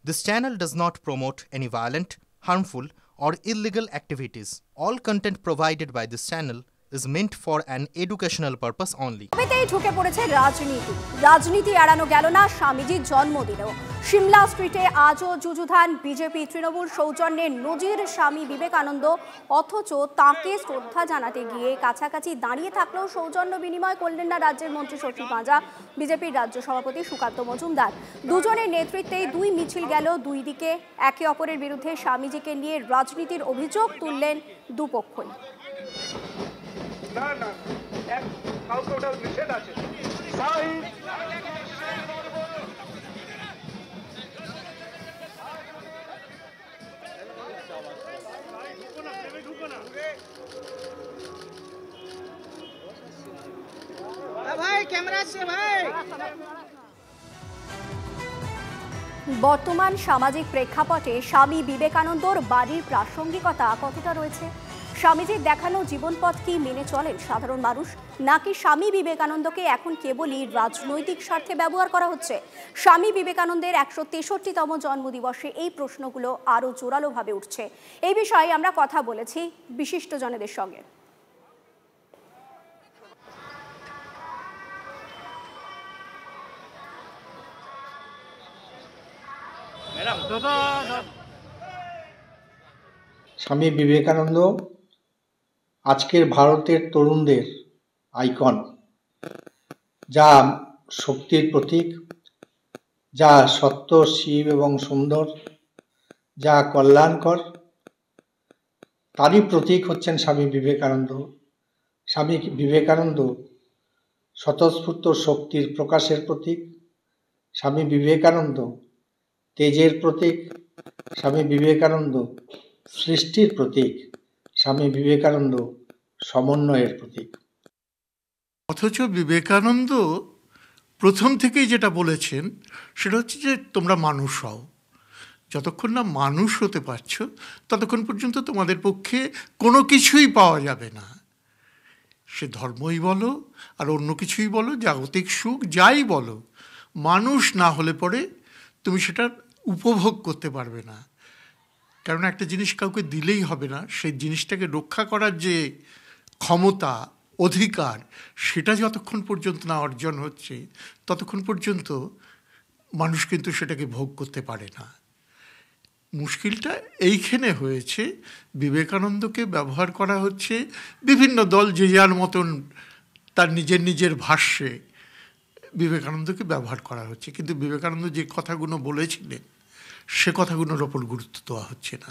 This channel does not promote any violent, harmful, or illegal activities. All content provided by this channel is meant for an educational purpose only. তবেতেই ঢুকে পড়েছে রাজনীতি এড়ানো গেল না স্বামীজির জন্মদিনেও। সিমলা স্ট্রিটে আজও যুযুধান বিজেপি তৃণমূল সৌজন্যে নজির স্বামী বিবেকানন্দ, অথচ তাঁকে শ্রদ্ধা জানাতে গিয়ে কাছাকাছি দাঁড়িয়ে থাকলেও সৌজন্য বিনিময় করলেন না রাজ্যের মন্ত্রী শশী পাঁজা, বিজেপির রাজ্য সভাপতি সুকান্ত মজুমদার। দুজনের নেতৃত্বেই দুই মিছিল গেল দুই দিকে। একে অপরের বিরুদ্ধে স্বামীজিকে নিয়ে রাজনীতির অভিযোগ তুললেন দুপক্ষই। না না এক কাউকে ওটা নিষেধ আছে। ভাই ক্যামেরা আছে ভাই। বর্তমান সামাজিক প্রেক্ষাপটে স্বামী বিবেকানন্দর বাড়ির প্রাসঙ্গিকতা কতটা রয়েছে? স্বামীজির দেখানো জীবনপথ কি মেনে চলেন সাধারণ মানুষ, নাকি স্বামী বিবেকানন্দকে এখন কেবলই রাজনৈতিক স্বার্থে ব্যবহার করা হচ্ছে? স্বামী বিবেকানন্দের ১৬৩তম জন্মদিবসে এই প্রশ্নগুলো আরও জোরালোভাবে উঠছে। এই বিষয়ে আমরা কথা বলেছি বিশিষ্টজনেদের সঙ্গে। স্বামী বিবেকানন্দ আজকের ভারতের তরুণদের আইকন, যা শক্তির প্রতীক, যা সত্য, শিব এবং সুন্দর, যা কল্যাণকর, তারই প্রতীক হচ্ছেন স্বামী বিবেকানন্দ। স্বামী বিবেকানন্দ স্বতঃস্ফূর্ত শক্তির প্রকাশের প্রতীক, স্বামী বিবেকানন্দ তেজের প্রতীক, স্বামী বিবেকানন্দ সৃষ্টির প্রতীক, স্বামী বিবেকানন্দ সমন্বয়ের প্রতীক। অথচ বিবেকানন্দ প্রথম থেকেই যেটা বলেছেন সেটা হচ্ছে যে তোমরা মানুষ হও। যতক্ষণ না মানুষ হতে পারছো ততক্ষণ পর্যন্ত তোমাদের পক্ষে কোনো কিছুই পাওয়া যাবে না। সে ধর্মই বলো আর অন্য কিছুই বলো, জাগতিক সুখ যাই বলো, মানুষ না হলে পরে তুমি সেটা উপভোগ করতে পারবে না। কারণ একটা জিনিস কাউকে দিলেই হবে না, সেই জিনিসটাকে রক্ষা করার যে ক্ষমতা, অধিকার, সেটা যতক্ষণ পর্যন্ত না অর্জন হচ্ছে ততক্ষণ পর্যন্ত মানুষ কিন্তু সেটাকে ভোগ করতে পারে না। মুশকিলটা এইখানে হয়েছে, বিবেকানন্দকে ব্যবহার করা হচ্ছে বিভিন্ন দল যে যার মতন তার নিজের ভাষ্যে বিবেকানন্দকে ব্যবহার করা হচ্ছে, কিন্তু বিবেকানন্দ যে কথাগুলো বলেছিলেন সে কথাগুলোর ওপর গুরুত্ব দেওয়া হচ্ছে না।